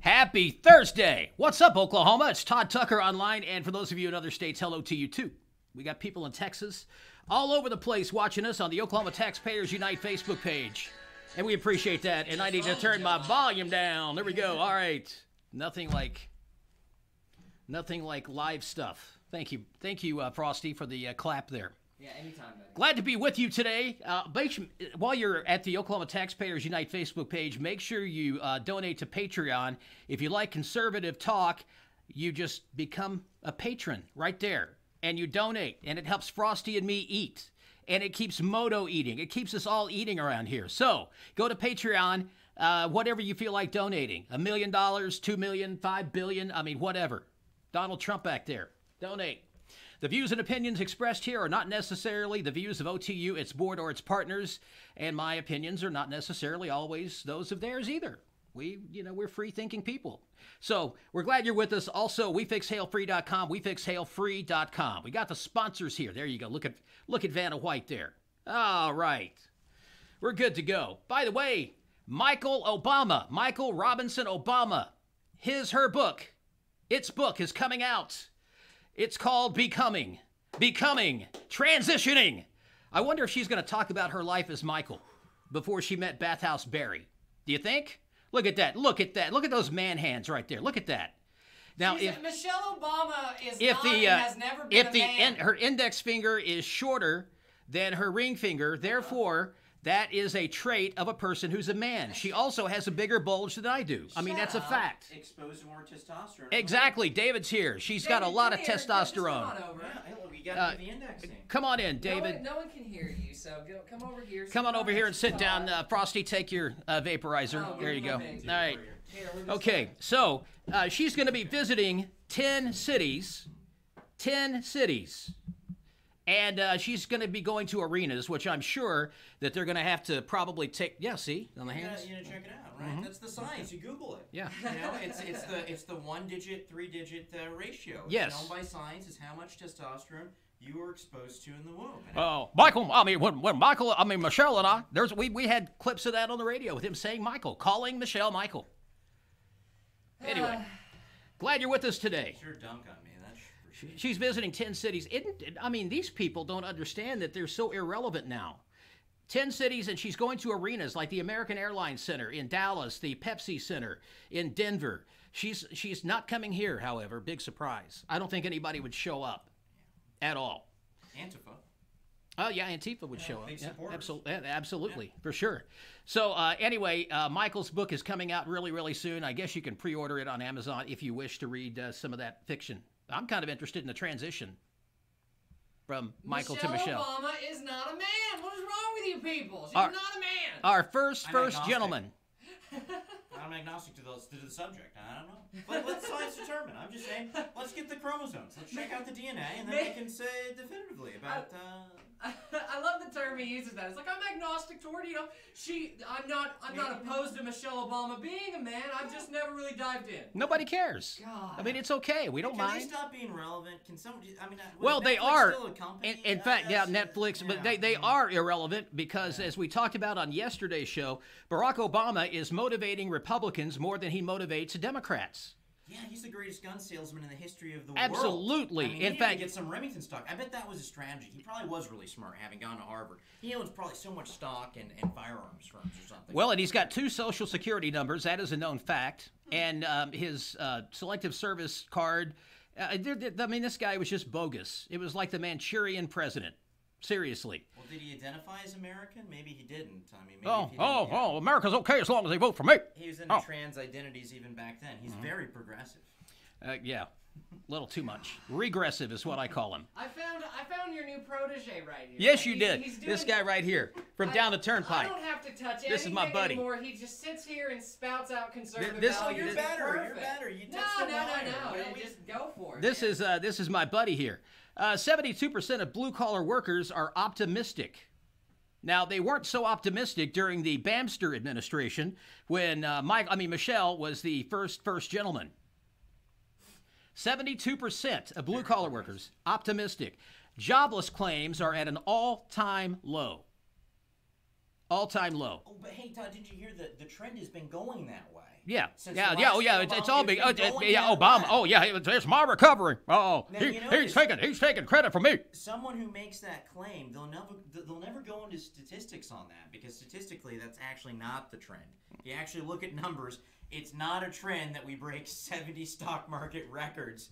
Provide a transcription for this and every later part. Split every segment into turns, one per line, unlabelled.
Happy Thursday. What's up, Oklahoma? It's Todd Tucker online, and for those of you in other states, hello to you too. We got people in Texas all over the place watching us on the Oklahoma Taxpayers Unite Facebook page, and we appreciate that. And I need to turn my volume down. There we go. All right. Nothing like live stuff. Thank you, Frosty, for the clap there.
Yeah, anytime, buddy.
Glad to be with you today. While you're at the Oklahoma Taxpayers Unite Facebook page, make sure you donate to Patreon. If you like conservative talk, you just become a patron right there, and you donate, and it helps Frosty and me eat, and it keeps Moto eating. It keeps us all eating around here. So go to Patreon, whatever you feel like donating. $1 million, $2 million, $5 billion, I mean, whatever. Donald Trump back there. Donate. The views and opinions expressed here are not necessarily the views of OTU, its board, or its partners, and my opinions are not necessarily always those of theirs either. We're free-thinking people. So we're glad you're with us. Also, WeFixHailFree.com, WeFixHailFree.com. We got the sponsors here. There you go. Look at Vanna White there. All right. We're good to go. By the way, Michael Robinson Obama, her book, its book is coming out. It's called Becoming, Transitioning. I wonder if she's going to talk about her life as Michael before she met Bathhouse Barry. Do you think? Look at that. Look at that. Look at those man hands right there. Look at that. Now,
Michelle Obama has never been a man.
Her index finger is shorter than her ring finger, therefore, that is a trait of a person who's a man. She also has a bigger bulge than I do. I mean, that's a fact.
Exposed to more testosterone.
Exactly. David's here. She's got a lot of testosterone.
Come on over. Yeah, look, you got to do the indexing.
Come on in, David.
No one can hear you, so come over here.
Come on over here and sit down. Frosty, take your vaporizer. There you go. All right. Okay, so she's going to be visiting 10 cities. 10 cities. And she's going to be going to arenas, which I'm sure that they're going to have to probably take. Yeah, see on the hands.
You know, check it out, right? Mm-hmm. That's the science. You Google it.
Yeah.
You know, it's the 1-digit, 3-digit ratio. It's
yes.
known by science is how much testosterone you were exposed to in the womb.
Oh, Michael. I mean, when Michelle and I, we had clips of that on the radio with him saying Michael, calling Michelle Michael. Anyway, glad you're with us today.
Sure, dunk on me.
She's visiting 10 cities. I mean, these people don't understand that they're so irrelevant now. 10 cities, and she's going to arenas like the American Airlines Center in Dallas, the Pepsi Center in Denver. She's not coming here, however. Big surprise. I don't think anybody would show up at all.
Antifa.
Oh, yeah, Antifa would show up.
Yeah,
absolutely, for sure. So anyway, Michael's book is coming out really, really soon. I guess you can pre-order it on Amazon if you wish to read some of that fiction. I'm kind of interested in the transition from Michael to Michelle.
Obama is not a man. What is wrong with you people? She's not a man.
Our first gentleman.
I'm agnostic to the subject. I don't know. But let science determine. I'm just saying, let's get the chromosomes. Let's check out the DNA, and then we can say definitively about...
I love the term he uses that. It's like, I'm agnostic toward, I'm not opposed to Michelle Obama being a man. I've just never really dived in.
Nobody cares.
God.
I mean, it's okay. We don't mind.
Can they stop being relevant? Can somebody,
well,
Netflix
they are.
Still a company?
In fact, yeah, Netflix, but they are irrelevant because, as we talked about on yesterday's show, Barack Obama is motivating Republicans more than he motivates Democrats.
Yeah, he's the greatest gun salesman in the history of the
Absolutely.
world. In fact, get some Remington stock. I bet that was a strategy. He probably was really smart, having gone to Harvard. He owns probably so much stock and firearms firms or something.
Well, and he's got 2 Social Security numbers. That is a known fact. And his Selective Service card. I mean, this guy was just bogus. It was like the Manchurian president. Seriously.
Well, did he identify as American? Maybe he didn't. I mean, maybe
America's okay as long as they vote for me.
He was into trans identities even back then. He's very progressive.
Yeah, a little too much. Regressive is what I call him.
I found your new protege right here.
Yes, you did. This guy right here, from down the turnpike.
I don't have to touch anything
This is my buddy.
anymore. He just sits here and spouts out conservative
values. You're better. You're better. You
no. Just go for it.
This is my buddy here. 72% of blue-collar workers are optimistic. Now, they weren't so optimistic during the Bamster administration when Michelle was the first gentleman. 72% of blue-collar workers optimistic. Jobless claims are at an all-time low. all-time low.
Oh, but hey, Todd, did you hear that the trend has been going that way?
Yeah,
Since
yeah,
the
yeah.
last
Oh, yeah.
Obama,
It's all big.
been going
Yeah,
that
Obama.
way.
Oh, yeah. It's my recovery. Oh,
Now,
he's taking credit from me.
Someone who makes that claim, they'll never go into statistics on that, because statistically, that's actually not the trend. If you actually look at numbers, it's not a trend that we break 70 stock market records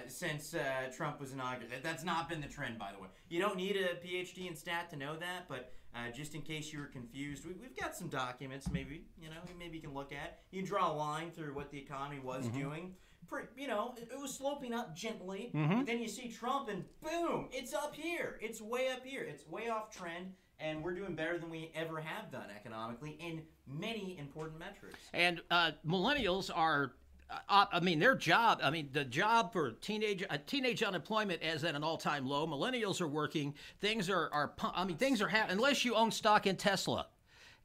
since Trump was inaugurated. That's not been the trend, by the way. You don't need a PhD in stat to know that, but just in case you were confused, we've got some documents. Maybe you can look at. You can draw a line through what the economy was doing. It was sloping up gently. But then you see Trump, and boom, it's up here. It's way up here. It's way off trend. And we're doing better than we ever have done economically in many important metrics.
And millennials are, the job for teenage unemployment is at an all-time low. Millennials are working. Things are happening, unless you own stock in Tesla.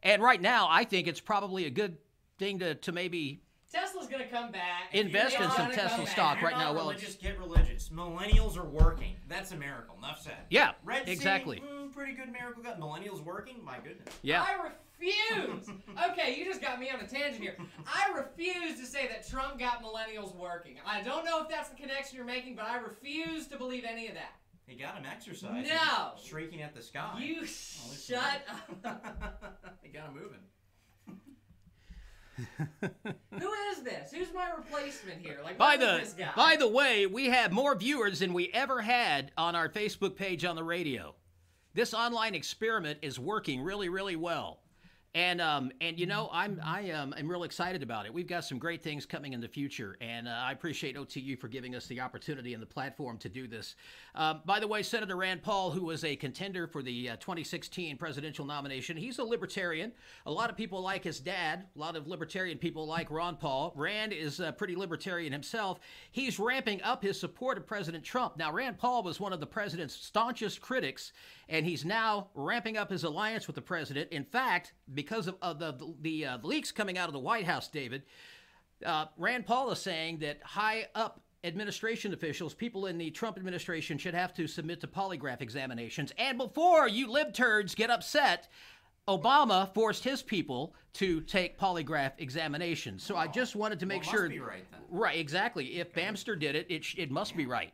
And right now, I think it's probably a good thing to maybe
Tesla's gonna come back.
invest in some Tesla stock right now. Well,
religious, get religious. Millennials are working. That's a miracle. Enough said.
Yeah,
Red
exactly.
Sea, pretty good miracle. Got millennials working. My goodness.
Yeah.
I refuse. Okay, you just got me on a tangent here. I refuse to say that Trump got millennials working. I don't know if that's the connection you're making, but I refuse to believe any of that.
He got him exercising.
No.
Shrieking at the sky.
You shut up.
He got him moving.
Who is this? Who's my replacement here? Like,
By
who is this guy?
by the way, we have more viewers than we ever had on our Facebook page on the radio. This online experiment is working really, really well. And I'm real excited about it. We've got some great things coming in the future, and I appreciate OTU for giving us the opportunity and the platform to do this. By the way, Senator Rand Paul, who was a contender for the 2016 presidential nomination, he's a libertarian. A lot of people like his dad. A lot of libertarian people like Ron Paul. Rand is pretty libertarian himself. He's ramping up his support of President Trump. Now, Rand Paul was one of the president's staunchest critics, and he's now ramping up his alliance with the president. In fact, because of the leaks coming out of the White House, David, Rand Paul is saying that high-up administration officials, people in the Trump administration, should have to submit to polygraph examinations. And before you libturds get upset, Obama forced his people to take polygraph examinations. So I just wanted to make sure.
Must be right, then.
Right, exactly. If Bamster did it, it must be right.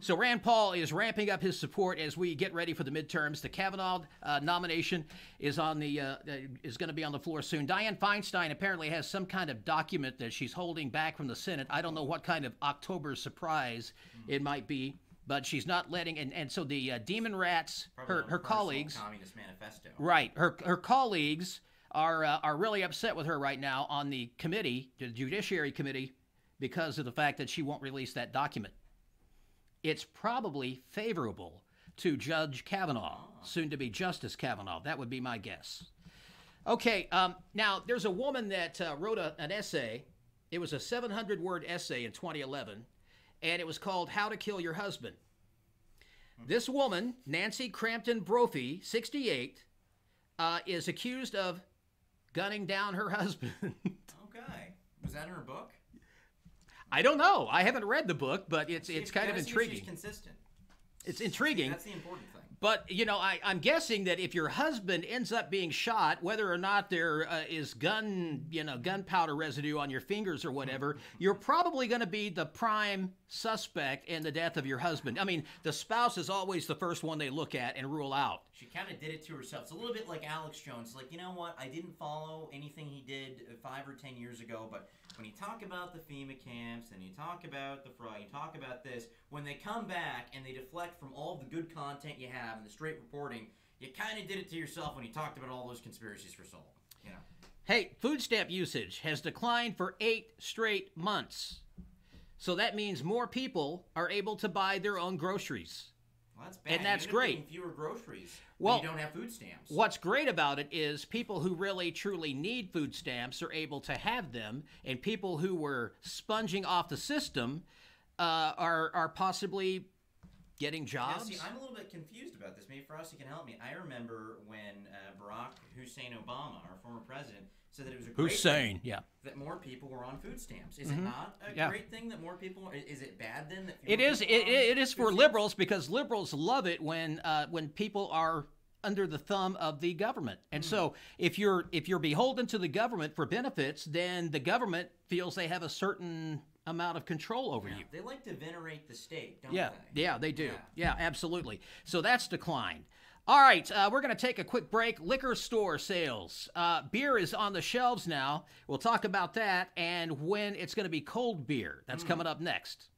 So Rand Paul is ramping up his support as we get ready for the midterms. The Kavanaugh nomination is going to be on the floor soon. Dianne Feinstein apparently has some kind of document that she's holding back from the Senate. I don't know what kind of October surprise it might be, but she's not letting. And so the Demon Rats, her colleagues,
Communist Manifesto.
right? Her colleagues are really upset with her right now on the committee, the Judiciary Committee, because of the fact that she won't release that document. It's probably favorable to Judge Kavanaugh, soon to be Justice Kavanaugh. That would be my guess. Okay, now there's a woman that wrote an essay. It was a 700-word essay in 2011, and it was called How to Kill Your Husband. This woman, Nancy Crampton Brophy, 68, is accused of gunning down her husband.
Okay. Was that in her book?
I don't know. I haven't read the book, but it's kind of
She's
intriguing.
consistent.
It's intriguing.
That's the important thing.
But, I'm guessing that if your husband ends up being shot, whether or not there is gunpowder residue on your fingers or whatever, you're probably going to be the prime suspect in the death of your husband. I mean, the spouse is always the first one they look at and rule out.
She kind of did it to herself. It's a little bit like Alex Jones. Like, you know what? I didn't follow anything he did 5 or 10 years ago, but when you talk about the FEMA camps and you talk about the fraud, you talk about this, when they come back and they deflect from all the good content you have and the straight reporting, you kind of did it to yourself when you talked about all those conspiracies for so long.
Hey, food stamp usage has declined for 8 straight months. So that means more people are able to buy their own groceries.
Well, that's bad.
And that's
You end up
great.
getting fewer groceries
Well,
when you don't have food stamps.
What's great about it is people who really truly need food stamps are able to have them, and people who were sponging off the system are possibly getting jobs.
Now, see, I'm a little bit confused about this. Maybe Frosty can help me. I remember when Barack Hussein Obama, our former president, said that it was a great thing that more people were on food stamps. Is it not a great thing that more people? Is it bad then that fewer
It is.
people are on
It is
food
for
stamps?
liberals because liberals love it when people are under the thumb of the government. And so if you're beholden to the government for benefits, then the government feels they have a certain amount of control over you.
They like to venerate the state, don't
Yeah,
they?
yeah, they do. Yeah, absolutely. So that's declined. All right, we're going to take a quick break. Liquor store sales. Beer is on the shelves now. We'll talk about that and when it's going to be cold beer. That's coming up next.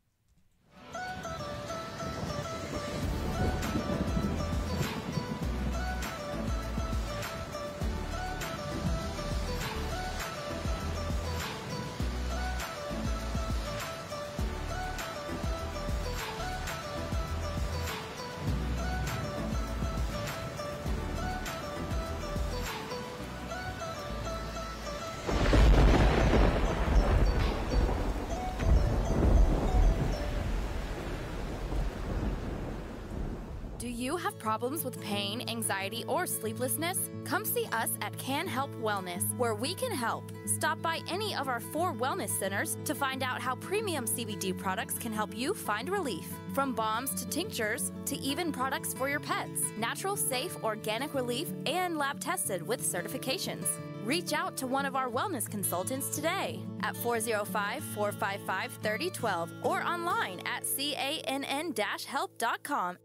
Do you have problems with pain, anxiety, or sleeplessness? Come see us at Can Help Wellness, where we can help. Stop by any of our 4 wellness centers to find out how premium CBD products can help you find relief. From balms to tinctures to even products for your pets. Natural, safe, organic relief and lab tested with certifications. Reach out to one of our wellness consultants today at 405-455-3012 or online at cann-help.com.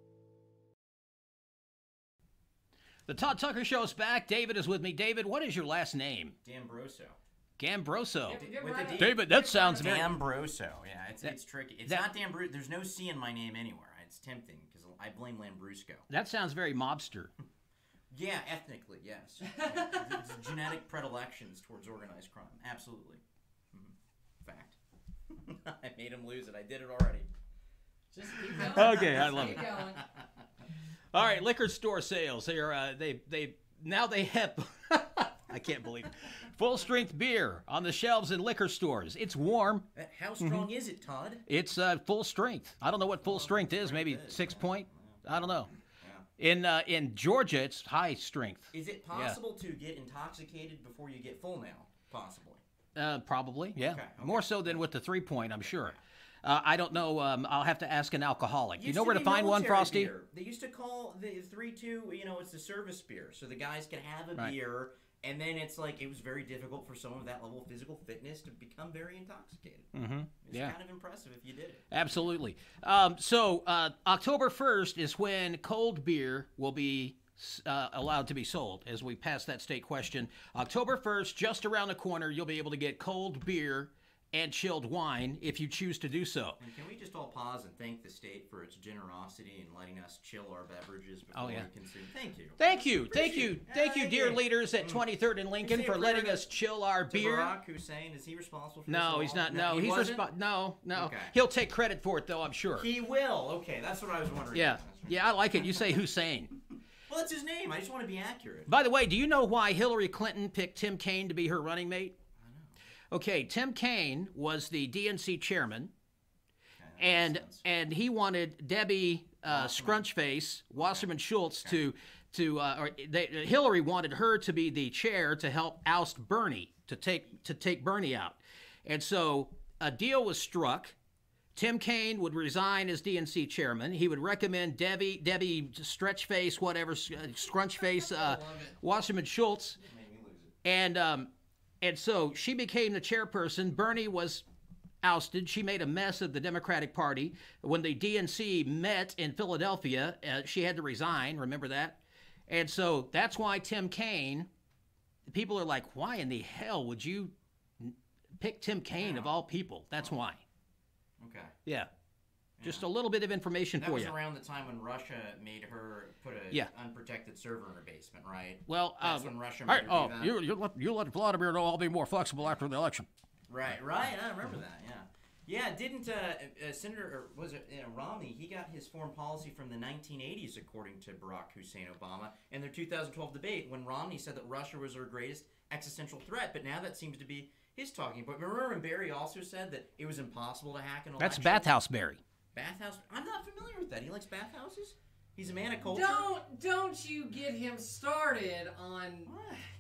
The Todd Tucker Show is back. David is with me. David, what is your last name?
Dambroso.
Gambroso.
With a D.
David, that sounds very...
Dambroso. Yeah, it's tricky. It's not Dambroso. There's no C in my name anywhere. It's tempting because I blame Lambrusco.
That sounds very mobster.
Yeah, ethnically, yes. It's genetic predilections towards organized crime. Absolutely. Fact. I made him lose it. I did it already.
Just keep going.
Okay, I love it.
Keep going.
All right, liquor store sales. They are now they have I can't believe it. Full strength beer on the shelves in liquor stores. It's warm.
How strong is it, Todd?
It's full strength. I don't know what full strength is. Maybe 6 point. I don't know. In Georgia, it's high strength.
Is it possible to get intoxicated before you get full now? Possibly.
Probably, yeah.
Okay.
More so than with the 3 point, I'm sure. I don't know. I'll have to ask an alcoholic. You
Used
know where to
be
find one,
military
Frosty?
beer. They used to call the 3-2, it's the service beer. So the guys could have a
Right.
beer, and then it's like it was very difficult for someone with that level of physical fitness to become very intoxicated.
Mm-hmm.
It's
Yeah.
kind of impressive if you did it.
Absolutely. So October 1st is when cold beer will be allowed to be sold, as we pass that state question. October 1st, just around the corner, you'll be able to get cold beer and chilled wine if you choose to do so.
And can we just all pause and thank the state for its generosity in letting us chill our beverages before we consume? Thank you.
Thank you, dear
Yeah.
leaders at 23rd and Lincoln,
Say a
for
prayer
letting us chill our
To
beer.
Barack Hussein, is he responsible for this?
No,
at
he's
all?
not. No,
he
he's
wasn't?
No.
Okay.
He'll take credit for it, though, I'm sure.
He will. Okay, that's what I was wondering.
Yeah,
That's right.
yeah, I like it. You say Hussein.
Well, that's his name. I just want to be accurate.
By the way, do you know why Hillary Clinton picked Tim Kaine to be her running mate? Okay, Tim Kaine was the DNC chairman, and he wanted Debbie Wasserman Schultz Hillary wanted her to be the chair to help oust Bernie, to take Bernie out, and so a deal was struck. Tim Kaine would resign as DNC chairman. He would recommend Debbie Scrunchface Wasserman Schultz, and so she became the chairperson. Bernie was ousted. She made a mess of the Democratic Party. When the DNC met in Philadelphia, she had to resign. Remember that? And so that's why Tim Kaine, people are like, why in the hell would you pick Tim Kaine of all people? That's why.
Okay.
Yeah. Just a little bit of information
That
for
was
you.
around the time when Russia made her put a unprotected server in her basement, right?
Well,
that's when Russia made her do that.
you let Vladimir know I'll be more flexible after the election.
Right. I remember that. Yeah. Didn't Senator, or was it Romney? He got his foreign policy from the 1980s, according to Barack Hussein Obama, and their 2012 debate when Romney said that Russia was our greatest existential threat. But now that seems to be his talking point. Remember when Barry also said that it was impossible to hack an election?
That's Bathhouse Barry.
Bathhouse? I'm not familiar with that. He likes bathhouses? He's a man of culture?
Don't you get him started on...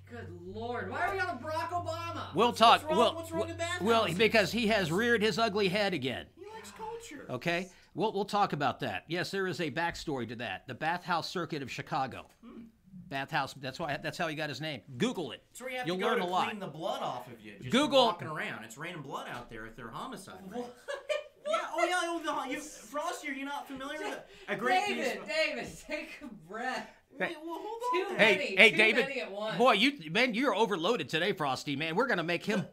Good Lord. Why are we on Barack Obama?
We'll talk.
What's wrong with bathhouses?
Well, because he has reared his ugly head again.
He likes culture.
Okay? We'll talk about that. Yes, there is a backstory to that. The Bathhouse Circuit of Chicago. Bathhouse. That's how he got his name. Google it.
That's where you have
You'll
to go
learn
to
a lot.
clean the blood off of you. Just
Google-
walking around. It's raining blood out there if they're homicide rates. Yeah. Oh yeah. Frosty, are you not familiar with it? A great piece of-
David, take a breath.
Wait, well, hold
Too
on.
many.
Hey,
Too
David.
many at once.
Boy, you're overloaded today, Frosty. Man, we're gonna make him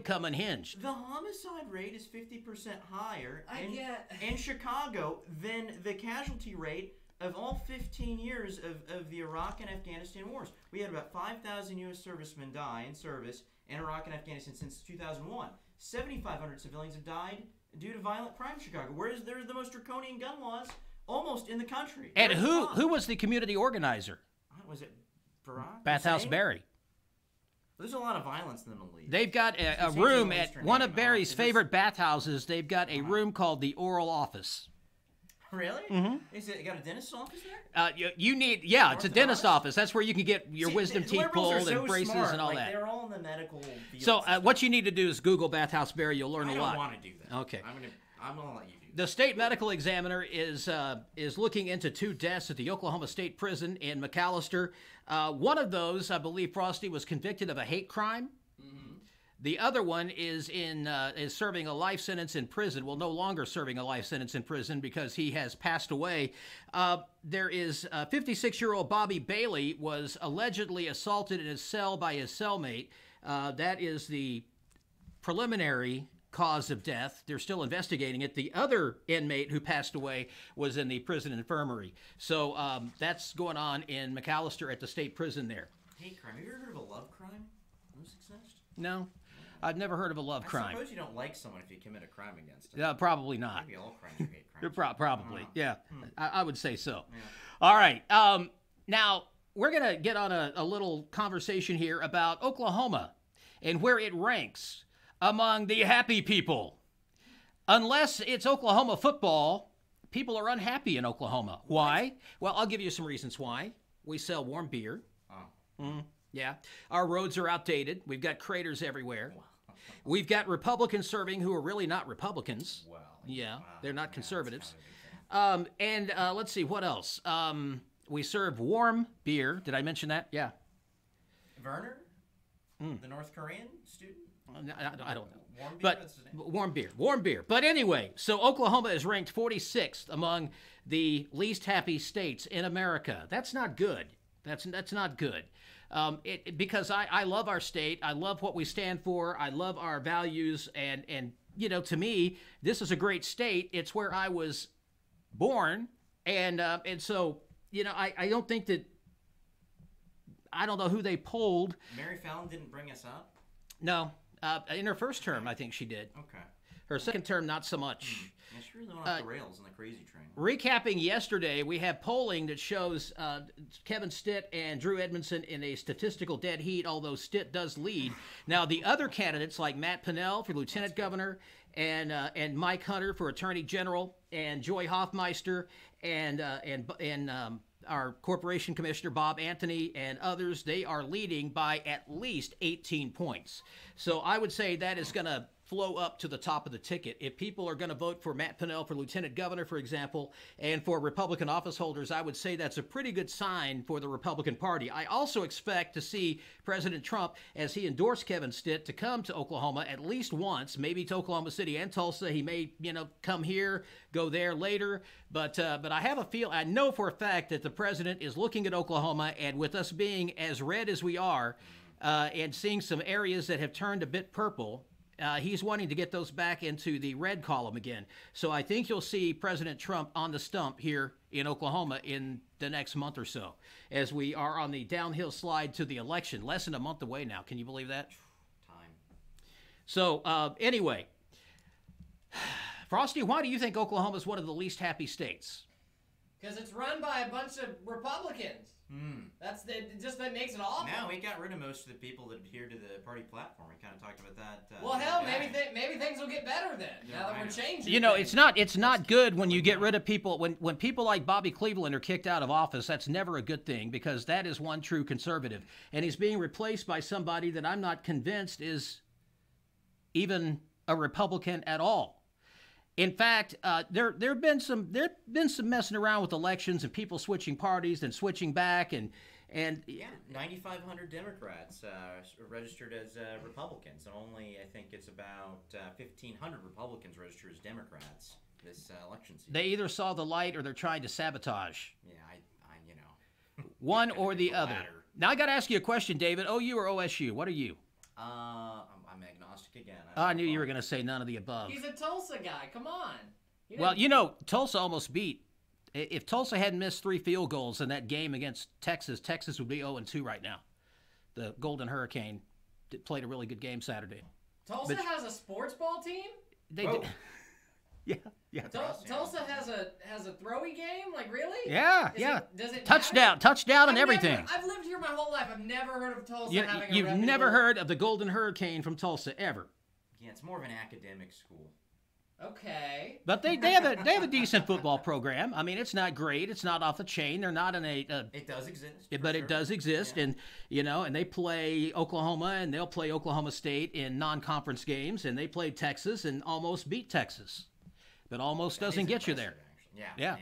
come unhinged.
The homicide rate is 50% higher
I
in Chicago than the casualty rate of all 15 years of the Iraq and Afghanistan wars. We had about 5,000 U.S. servicemen die in service in Iraq and Afghanistan since 2001. 7,500 civilians have died due to violent crime in Chicago, whereas there's the most draconian gun laws almost in the country.
And
Very
who
strong.
was the community organizer?
Was it Barack?
Bathhouse
Hussein?
Barry.
There's a lot of violence in the Middle East.
They've got a
It's
room
a
at
Western
one
name.
of Barry's
Is this-
favorite bathhouses. They've got a room called the Oral Office.
Really?
Mm-hmm.
Is it got a dentist's office there?
You need, it's a
Orthodox?
dentist office. That's where you can get your
See,
wisdom
the
teeth
liberals are
pulled
so
and braces
smart.
and all
Like,
that.
They're all in the medical field.
So what you need to do is Google Bathhouse Barry. You'll learn
I
a
don't
lot.
want to do that.
Okay.
I'm gonna let you do that.
The state medical examiner is looking into 2 deaths at the Oklahoma State Prison in McAllister. One of those, I believe, Frosty, was convicted of a hate crime. The other one is serving a life sentence in prison. Well, no longer serving a life sentence in prison because he has passed away. There is 56-year-old Bobby Bailey was allegedly assaulted in his cell by his cellmate. That is the preliminary cause of death. They're still investigating it. The other inmate who passed away was in the prison infirmary. So that's going on in McAllister at the state prison there.
Hate crime. Have you ever heard of a love crime? Those exist?
No, I've never heard of a love crime.
I suppose you don't like someone if you commit a crime against them.
Probably not.
Maybe all crimes are hate crimes.
Probably, yeah. I would say so.
Yeah.
All right. Now, we're going to get on a little conversation here about Oklahoma and where it ranks among the happy people. Unless it's Oklahoma football, people are unhappy in Oklahoma. Why? Well, I'll give you some reasons why. We sell warm beer.
Oh.
Yeah. Our roads are outdated. We've got craters everywhere. We've got Republicans serving who are really not Republicans.
Well.
Yeah,
Wow.
they're not
Yeah,
conservatives.
that's kind of a big thing.
And let's see, what else? We serve warm beer. Did I mention that? Yeah.
Werner? The North Korean student?
I don't know.
Warm beer?
But
That's his name.
warm beer. But anyway, so Oklahoma is ranked 46th among the least happy states in America. That's not good. That's not good. Because I love our state. I love what we stand for. I love our values. And to me, this is a great state. It's where I was born. And so, I don't think that, I don't know who they polled.
Mary Fallon didn't bring us up?
No, in her first term, I think she did.
Okay.
Her second term, not so much.
Yeah, she really went off the rails on the crazy train.
Recapping yesterday, we have polling that shows Kevin Stitt and Drew Edmondson in a statistical dead heat, although Stitt does lead. Now, the other candidates like Matt Pinnell for lieutenant governor and Mike Hunter for attorney general and Joy Hoffmeister and our corporation commissioner Bob Anthony and others, they are leading by at least 18 points. So I would say that is going to flow up to the top of the ticket. If people are going to vote for Matt Pinnell for lieutenant governor, for example, and for Republican office holders, I would say that's a pretty good sign for the Republican Party. I also expect to see President Trump, as he endorsed Kevin Stitt, to come to Oklahoma at least once, maybe to Oklahoma City and Tulsa. He may, come here, go there later. But I have a feel, I know for a fact that the president is looking at Oklahoma, and with us being as red as we are, and seeing some areas that have turned a bit purple, he's wanting to get those back into the red column again. So I think you'll see President Trump on the stump here in Oklahoma in the next month or so, as we are on the downhill slide to the election. Less than a month away now. Can you believe that?
Time.
So anyway, Frosty, why do you think Oklahoma is one of the least happy states?
Because it's run by a bunch of Republicans. That makes it awful.
Now we got rid of most of the people that adhere to the party platform. We kind of talked about that.
Well, hell, maybe things will get better then.
Yeah,
now that
I
we're
know.
changing.
It's not good when you get rid of people. When people like Bobby Cleveland are kicked out of office, that's never a good thing, because that is one true conservative, and he's being replaced by somebody that I'm not convinced is even a Republican at all. In fact, there've been some messing around with elections and people switching parties and switching back, and And
Yeah, 9,500 Democrats registered as Republicans, and only I think it's about 1,500 Republicans registered as Democrats this election season.
they either saw the light or they're trying to sabotage.
Yeah, I you know.
One or the other.
latter.
Now I got to ask you a question, David. OU or OSU? What are you?
I'm agnostic again.
Oh, I knew you were going to say none of the above.
He's a Tulsa guy. Come on.
Well, you know, Tulsa almost beat. If Tulsa hadn't missed 3 field goals in that game against Texas, Texas would be 0-2 right now. The Golden Hurricane played a really good game Saturday.
Tulsa has a sports ball team?
They did. Yeah.
Tulsa has a throwy game? Like, really?
Yeah,
Does it
touchdown and
I've
everything.
I've lived here my whole life. I've never heard of Tulsa having a
You've
reputable...
never heard of the Golden Hurricane from Tulsa ever.
Yeah, it's more of an academic school.
Okay.
But they have a decent football program. I mean, it's not great. It's not off the chain. They're not in a.
It does exist.
But it does exist,
Yeah.
and and they play Oklahoma, and they'll play Oklahoma State in non-conference games, and they played Texas and almost beat Texas, but almost doesn't get you there.
Yeah.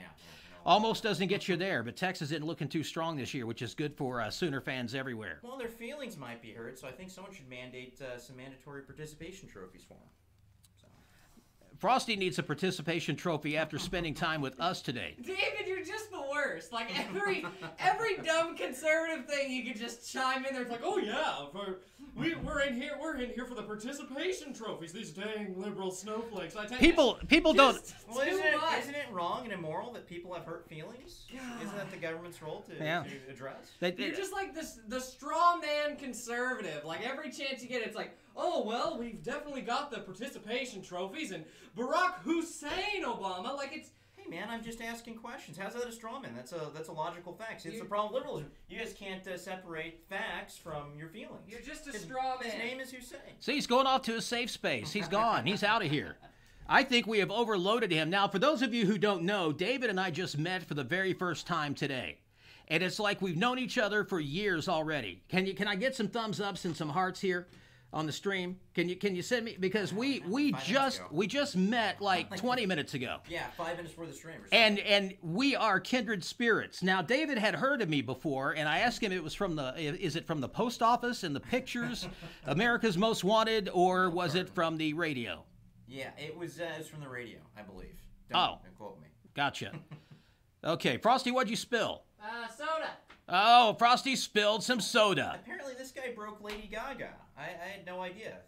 Almost doesn't get you there, but Texas isn't looking too strong this year, which is good for Sooner fans everywhere.
Well, their feelings might be hurt, so I think someone should mandate some mandatory participation trophies for them.
Frosty needs a participation trophy after spending time with us today.
David, you're just the worst. Like, every dumb conservative thing you could just chime in there. It's like, oh yeah, we're in here for the participation trophies. These dang liberal snowflakes. I tell you,
People don't.
Well, isn't it wrong and immoral that people have hurt feelings? Isn't that the government's role to address?
You're just like the straw man conservative. Like, every chance you get, it's like, oh, well, we've definitely got the participation trophies and Barack Hussein Obama. Like, it's...
Hey, man, I'm just asking questions. How's that a straw man? That's a logical fact. See, it's the problem with liberalism. You guys can't separate facts from your feelings.
You're just a straw man.
His name is Hussein.
See, he's going off to a safe space. He's gone. He's out of here. I think we have overloaded him. Now, for those of you who don't know, David and I just met for the very first time today. And it's like we've known each other for years already. Can I get some thumbs ups and some hearts here on the stream? Can you send me, because we just met like 20 minutes ago.
Yeah, 5 minutes before the stream.
And we are kindred spirits. Now, David had heard of me before, and I asked him is it from the post office and the pictures, America's Most Wanted, or was it from the radio?
Yeah, it was from the radio, I believe. Don't quote me.
Gotcha. Okay, Frosty, what'd you spill?
Soda.
Oh, Frosty spilled some soda.
Apparently, this guy broke Lady Gaga. I had no idea.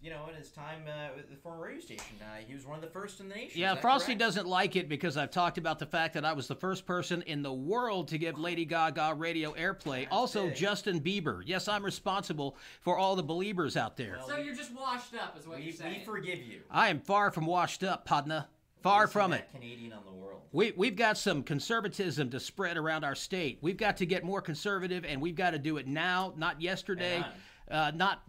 In his time with the former radio station, he was one of the first in the nation.
Yeah, Frosty doesn't like it because I've talked about the fact that I was the first person in the world to give Lady Gaga radio airplay. Also,
big.
Justin Bieber. Yes, I'm responsible for all the believers out there.
So you're just washed up, is what you're saying.
We forgive you.
I am far from washed up, Padna. Far from it.
Canadian on the world.
We've got some conservatism to spread around our state. We've got to get more conservative, and we've got to do it now, not yesterday, not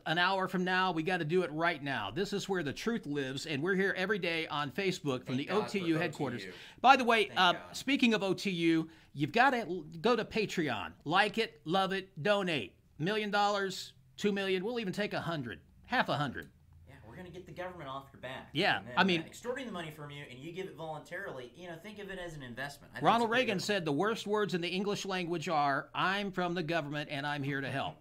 an hour from now. We got to do it right now. This is where the truth lives, and we're here every day on Facebook from the OTU headquarters. By the way, speaking of OTU, you've got to go to Patreon. Like it, love it, donate. $1 million, $2 million, we'll even take 100, half 100.
We're going to get the government off your back.
Yeah,
then,
I mean,
extorting the money from you and you give it voluntarily, think of it as an investment.
Ronald Reagan said the worst words in the English language are, I'm from the government and I'm here to help.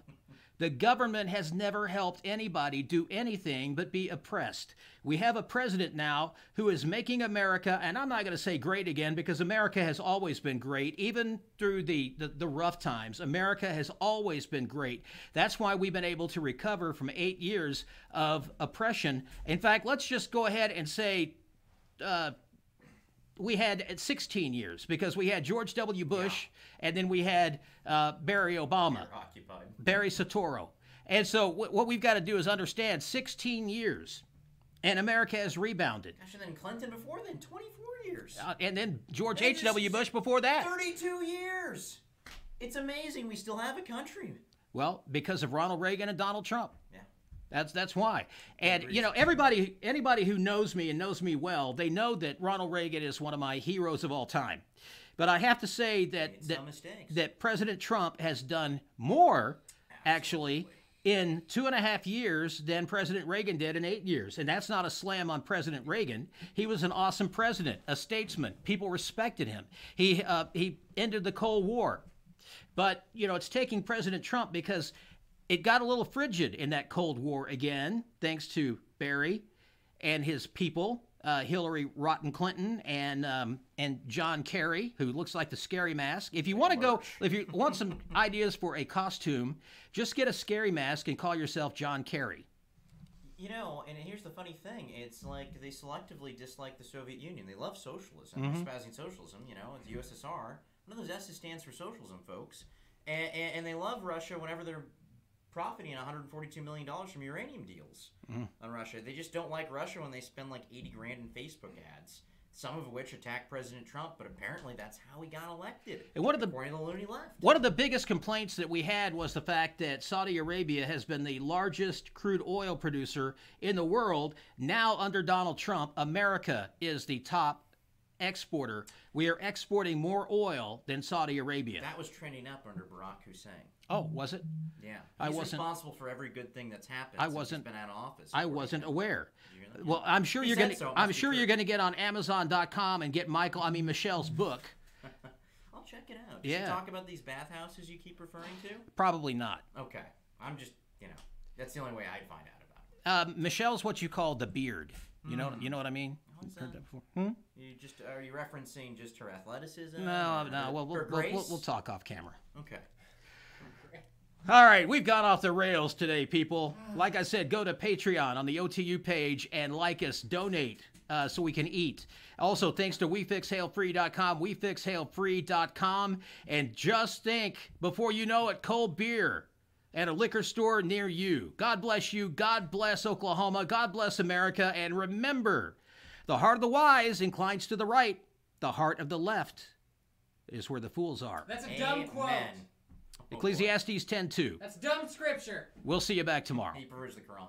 The government has never helped anybody do anything but be oppressed. We have a president now who is making America, and I'm not going to say great again because America has always been great. Even through the rough times, America has always been great. That's why we've been able to recover from 8 years of oppression. In fact, let's just go ahead and say we had 16 years because we had George W. Bush and then we had Barry Obama, Barry Soetoro. And so what we've got to do is understand 16 years and America has rebounded.
Gosh, and then Clinton before then, 24 years.
And then George H.W. Bush before that.
32 years. It's amazing we still have a country.
Well, because of Ronald Reagan and Donald Trump.
Yeah.
That's why. And, anybody who knows me and knows me well, they know that Ronald Reagan is one of my heroes of all time. But I have to say that President Trump has done more, actually, in 2.5 years than President Reagan did in 8 years. And that's not a slam on President Reagan. He was an awesome president, a statesman. People respected him. He ended the Cold War. But, you know, it's taking President Trump because it got a little frigid in that Cold War again, thanks to Barry and his people, Hillary Rotten Clinton and John Kerry, who looks like the Scary Mask. If you want to go, if you want some ideas for a costume, just get a scary mask and call yourself John Kerry.
You know, and here's the funny thing. It's like they selectively dislike the Soviet Union. They love socialism, espousing socialism, you know, the USSR. One of those S's stands for socialism, folks. And they love Russia whenever they're profiting $142 million from uranium deals on Russia. They just don't like Russia when they spend like 80 grand in Facebook ads, some of which attack President Trump, but apparently that's how he got elected.
And one of the
loony left.
One of the biggest complaints that we had was the fact that Saudi Arabia has been the largest crude oil producer in the world. Now, under Donald Trump, America is the top exporter. We are exporting more oil than Saudi Arabia.
That was trending up under Barack Hussein.
Oh, was it?
Yeah.
I
He's
wasn't
responsible for every good thing that's happened since he's been out of office.
I wasn't aware.
Really?
Well, I'm sure you're going to.
So.
I'm sure you're going to get on Amazon.com and get Michelle's book.
I'll check it out.
Yeah.
Should talk about these bathhouses you keep referring to?
Probably not.
Okay. I'm just, you know, that's the only way I'd find out about it.
Michelle's what you call the beard. You know what I mean?
What's
Heard
that?
that before?
Are you referencing just her athleticism?
No.
Or
Well,
her grace?
we'll talk off camera.
Okay.
All right, we've gone off the rails today, people. Like I said, go to Patreon on the OTU page and like us, donate so we can eat. Also, thanks to WeFixHailFree.com, WeFixHailFree.com. And just think, before you know it, cold beer at a liquor store near you. God bless you. God bless Oklahoma. God bless America. And remember, the heart of the wise inclines to the right. The heart of the left is where the fools are.
That's a dumb quote.
Ecclesiastes 10:2.
That's dumb scripture.
We'll see you back tomorrow.
He prefers the Quran.